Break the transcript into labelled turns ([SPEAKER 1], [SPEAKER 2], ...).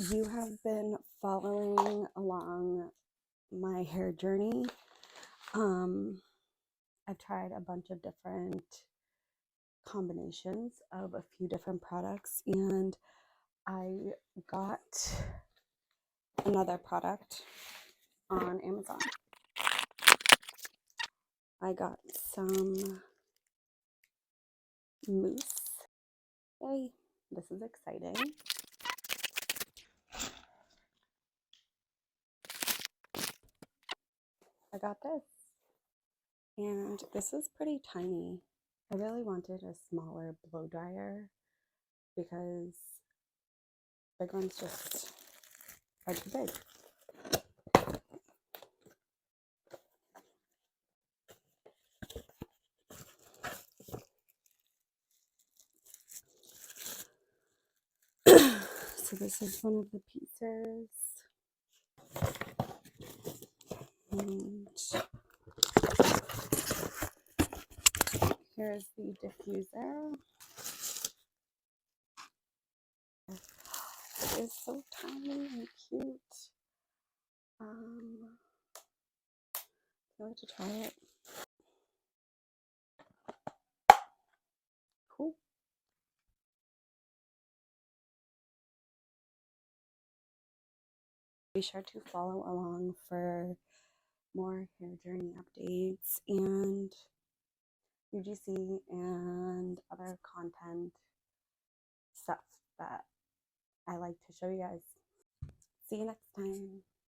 [SPEAKER 1] you have been following along my hair journey, I've tried a bunch of different combinations of a few different products, and I got another product on Amazon. I got some mousse. Yay, this is exciting. I got this, and this is pretty tiny. I really wanted a smaller blow dryer because big ones just are too big. So this is one of the pieces. And here's the diffuser. It is so tiny and cute. Can't wait to try it. Cool. Be sure to follow along for more hair journey updates and UGC and other content stuff that I like to show you guys. See you next time.